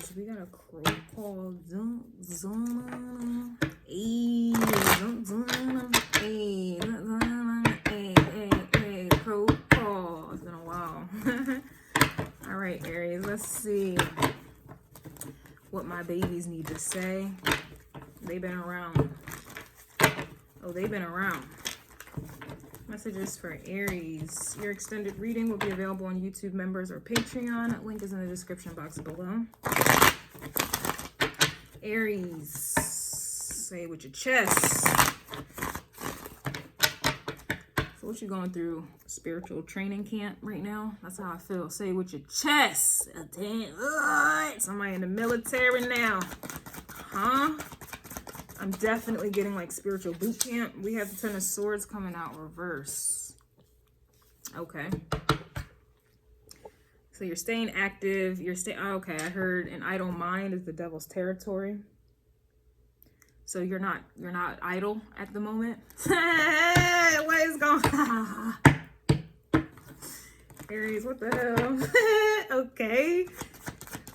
Aries, we got a crow called Zoom. Hey, crow call. It's been a while. All right, Aries, let's see what my babies need to say. They've been around. Oh, they've been around. Messages for Aries. Your extended reading will be available on YouTube members or Patreon. Link is in the description box below. Aries, say it with your chest. So what you going through? Spiritual training camp right now? That's how I feel. Say it with your chest. Somebody in the military now. Huh? I'm definitely getting like spiritual boot camp. We have the Ten of Swords coming out reverse. Okay. So you're staying active. You're staying. Oh, okay, I heard an idle mind is the devil's territory. So you're not idle at the moment. What is going on? Aries, what the hell? Okay.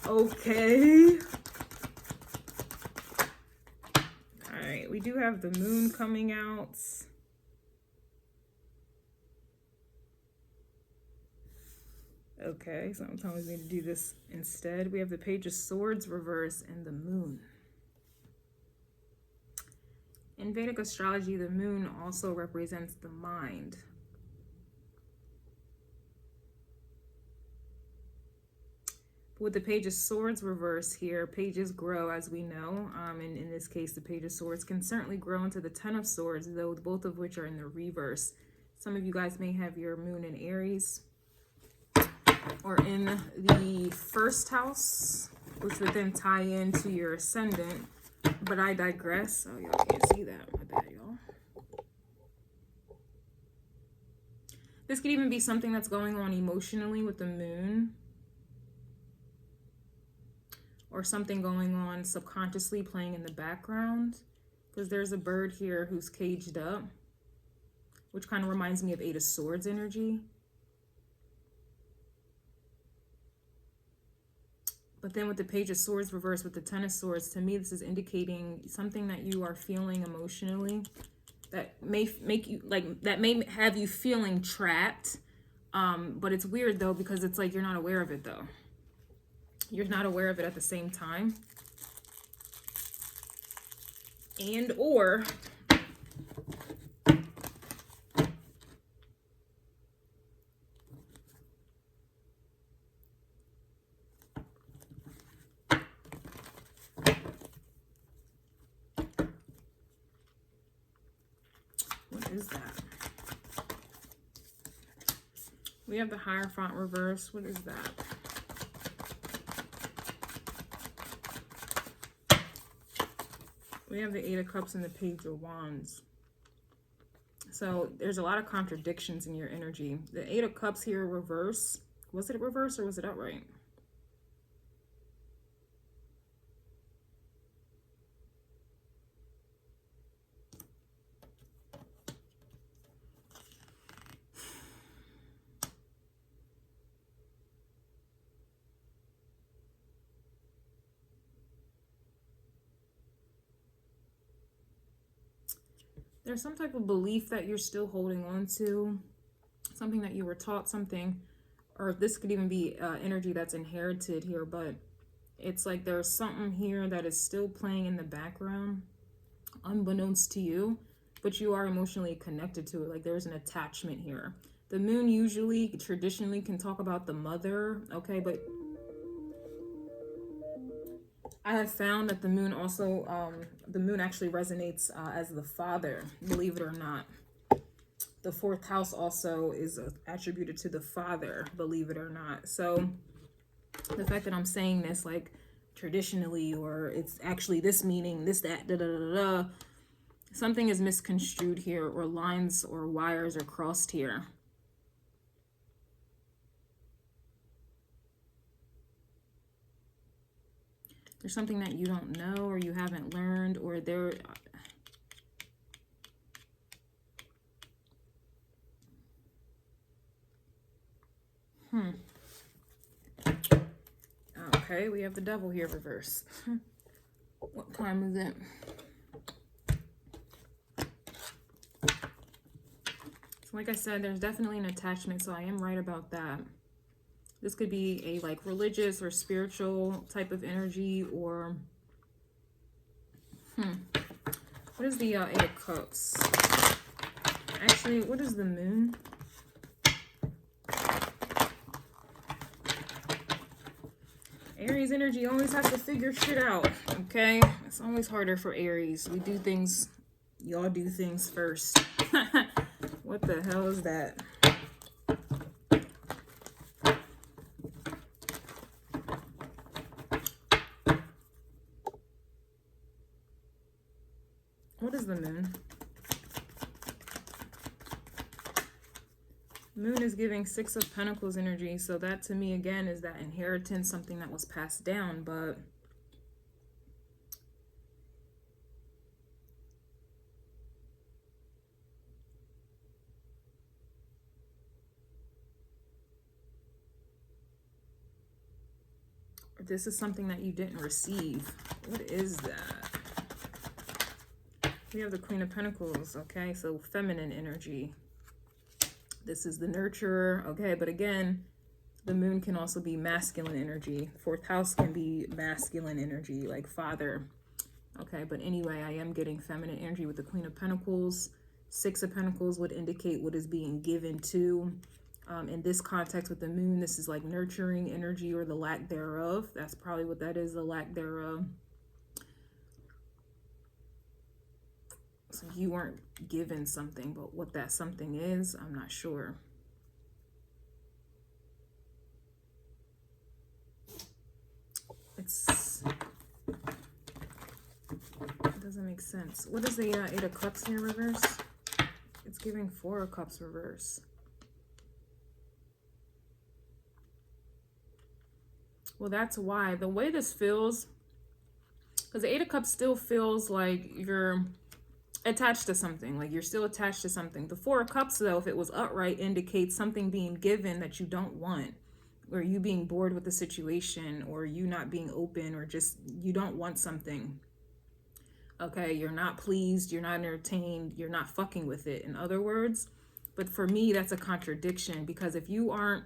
Okay. We do have the moon coming out. Okay, so I'm telling me to do this instead. We have the Page of Swords reverse and the moon. In Vedic astrology, the moon also represents the mind. With the Page of Swords reverse here, pages grow, as we know. And in this case, the Page of Swords can certainly grow into the Ten of Swords, though both of which are in the reverse. Some of you guys may have your moon in Aries or in the first house, which would then tie into your ascendant. But I digress. Oh, y'all can't see that. My bad, y'all. This could even be something that's going on emotionally with the moon. Or something going on subconsciously playing in the background, because there's a bird here who's caged up, which kind of reminds me of Eight of Swords energy. But then with the Page of Swords reversed with the Ten of Swords, to me this is indicating something that you are feeling emotionally that may make you that may have you feeling trapped. But it's weird though, because it's like you're not aware of it though. You're not aware of it at the same time. And or what is that? We have the Hierophant reverse. What is that? We have the Eight of Cups and the Page of Wands. So there's a lot of contradictions in your energy. The Eight of Cups here reverse. Was it reverse or was it outright? There's some type of belief that you're still holding on to, something that you were taught, something, or this could even be energy that's inherited here, but it's like there's something here that is still playing in the background, unbeknownst to you, but you are emotionally connected to it. Like there's an attachment here. The moon usually, traditionally, can talk about the mother, okay, but I have found that the moon also, the moon actually resonates as the father, believe it or not. The fourth house also is attributed to the father, believe it or not. So the fact that I'm saying this like traditionally, or it's actually this meaning, this, that, da, da, da, da, something is misconstrued here, or lines or wires are crossed here. There's something that you don't know, or you haven't learned, or there... Okay. Okay, we have the devil here reverse. What time is it? So like I said, there's definitely an attachment, so I am right about that. This could be a like religious or spiritual type of energy, or what is the Eight of Cups? Actually, what is the moon? Aries energy always has to figure shit out, okay? It's always harder for Aries. We do things, y'all do things first. What the hell is that? What is the moon? Moon is giving Six of Pentacles energy, so that to me again is that inheritance, something that was passed down, but this is something that you didn't receive. What is that? We have the Queen of Pentacles, okay? So feminine energy. This is the nurturer, okay? But again, the moon can also be masculine energy. Fourth house can be masculine energy, like father. Okay, but anyway, I am getting feminine energy with the Queen of Pentacles. Six of Pentacles would indicate what is being given to. In this context with the moon, this is like nurturing energy or the lack thereof. That's probably what that is, the lack thereof. So you weren't given something, but what that something is, I'm not sure. It doesn't make sense. What is the Eight of Cups here reverse? It's giving Four of Cups reverse. Well, that's why. The way this feels, because the Eight of Cups still feels like you're attached to something, like you're still attached to something. The Four of Cups, though, if it was upright, indicates something being given that you don't want, or you being bored with the situation, or you not being open, or just you don't want something. Okay, you're not pleased, you're not entertained, you're not fucking with it, in other words. But for me, that's a contradiction, because if you're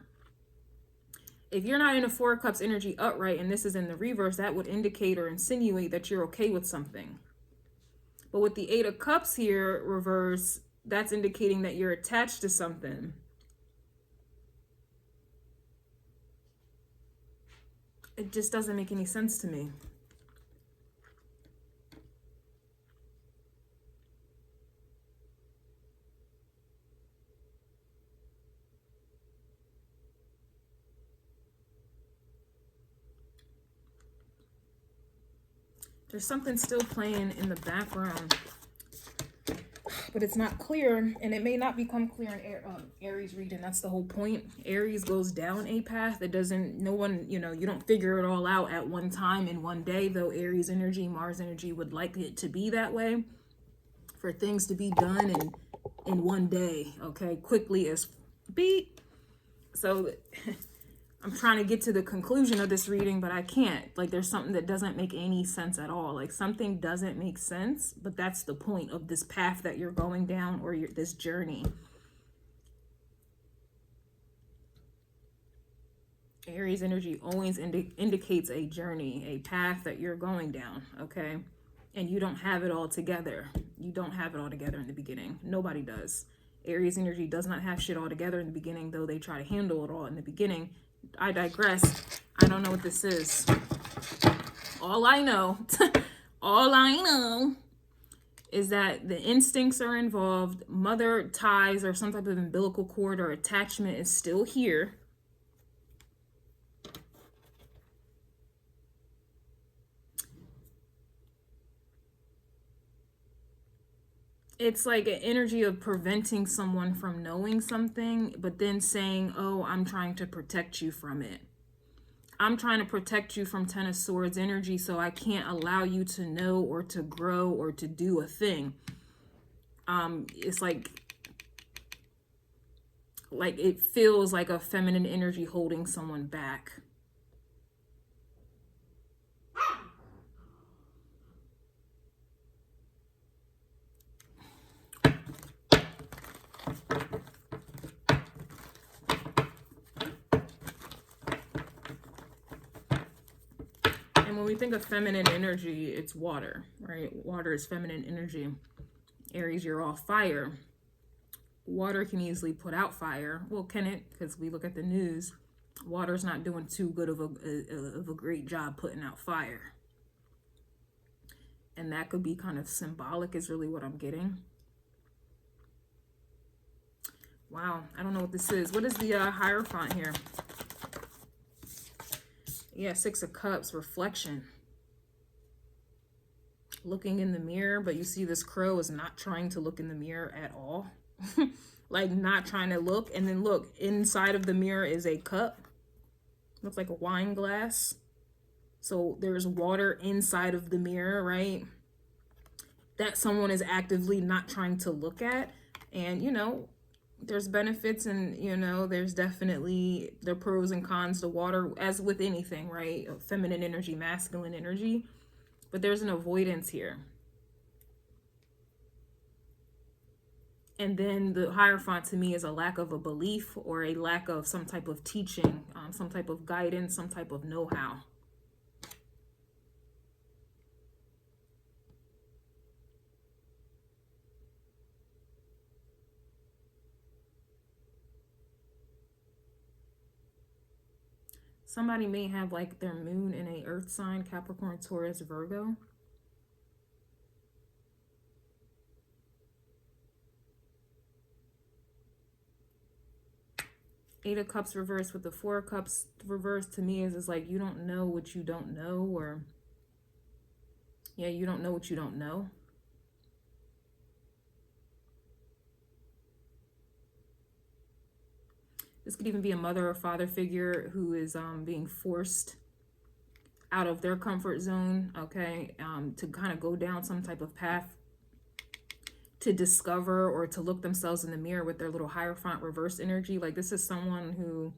not in a Four of Cups energy upright and this is in the reverse, that would indicate or insinuate that you're okay with something. But with the Eight of Cups here reverse, that's indicating that you're attached to something. It just doesn't make any sense to me. There's something still playing in the background, but it's not clear, and it may not become clear in Aries reading. That's the whole point. Aries goes down a path that doesn't, no one, you don't figure it all out at one time in one day, though Aries energy, Mars energy would like it to be that way, for things to be done in one day, okay, quickly as beat. So I'm trying to get to the conclusion of this reading, but I can't. Like, there's something that doesn't make any sense at all. Like, something doesn't make sense, but that's the point of this path that you're going down, or this journey. Aries energy always indicates a journey, a path that you're going down, okay? And you don't have it all together. You don't have it all together in the beginning. Nobody does. Aries energy does not have shit all together in the beginning, though they try to handle it all in the beginning. I digress. I don't know what this is. All I know, all I know is that the instincts are involved. Mother ties or some type of umbilical cord or attachment is still here. It's like an energy of preventing someone from knowing something, but then saying, oh, I'm trying to protect you from it. I'm trying to protect you from Ten of Swords energy, so I can't allow you to know or to grow or to do a thing. It's like it feels like a feminine energy holding someone back. when we think of feminine energy, it's water, right? Water is feminine energy. Aries, you're all fire. Water can easily put out fire. Well, can it? Because we look at the news, water's not doing too good of a great job putting out fire. And that could be kind of symbolic is really what I'm getting. Wow, I don't know what this is. What is the Hierophant here? Yeah, Six of Cups, reflection. Looking in the mirror, but you see this crow is not trying to look in the mirror at all. Like not trying to look. And then look, inside of the mirror is a cup. Looks like a wine glass. So there's water inside of the mirror, right? That someone is actively not trying to look at. And, you know, there's benefits and, you know, there's definitely the pros and cons to water, as with anything, right? Feminine energy, masculine energy. But there's an avoidance here. And then the Hierophant to me is a lack of a belief or a lack of some type of teaching, some type of guidance, some type of know-how. Somebody may have like their moon in a earth sign, Capricorn, Taurus, Virgo. Eight of Cups reversed with the Four of Cups reversed to me is like you don't know what you don't know, or yeah, you don't know what you don't know. This could even be a mother or father figure who is being forced out of their comfort zone, okay, to kind of go down some type of path to discover or to look themselves in the mirror with their little Hierophant reverse energy. Like this is someone who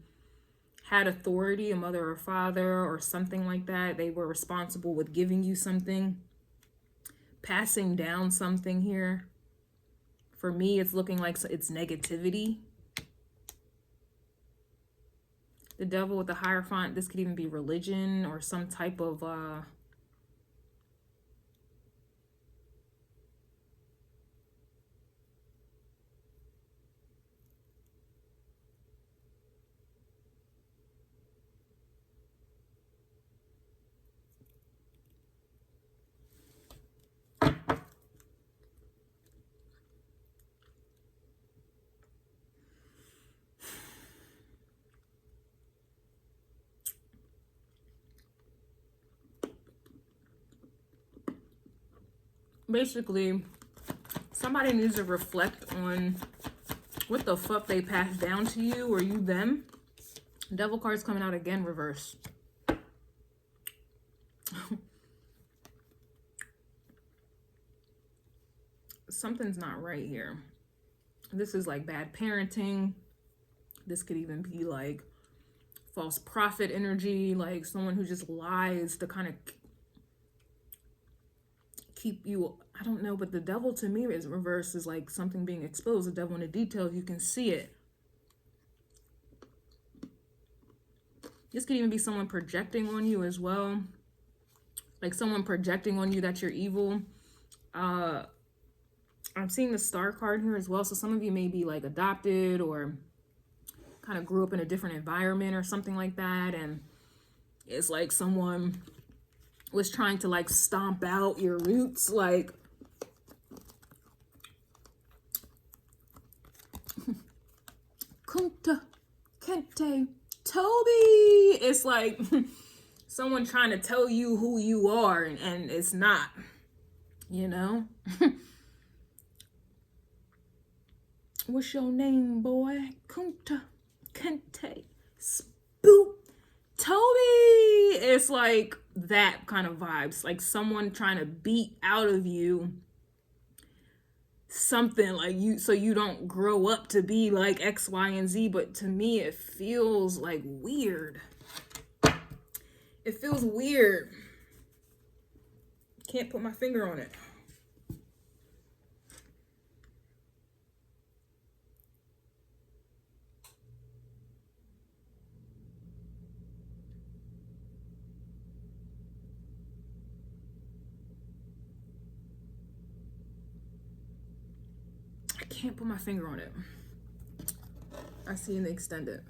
had authority, a mother or father or something like that. They were responsible with giving you something, passing down something here. For me, it's looking like it's negativity. The Devil with the Hierophant, this could even be religion or some type of basically somebody needs to reflect on what the fuck they passed down to you or you them. Devil card's coming out again, reverse. Something's not right here. This is like bad parenting. This could even be like false prophet energy, like someone who just lies to kind of keep you, I don't know, but the devil to me is reverse is like something being exposed. The devil in the details, you can see it. This could even be someone projecting on you as well. Like someone projecting on you that you're evil. I'm seeing the Star card here as well. So some of you may be like adopted or kind of grew up in a different environment or something like that. And it's like someone was trying to like stomp out your roots. Like, Kunta, Kente, Toby. It's like someone trying to tell you who you are and it's not, you know? What's your name, boy? Kunta, Kente, Spook, Toby. It's like that kind of vibes. Like someone trying to beat out of you something like you, so you don't grow up to be like X, Y, and Z. But to me, it feels like weird. It feels weird. Can't put my finger on it. can't put my finger on it. I see in the extended.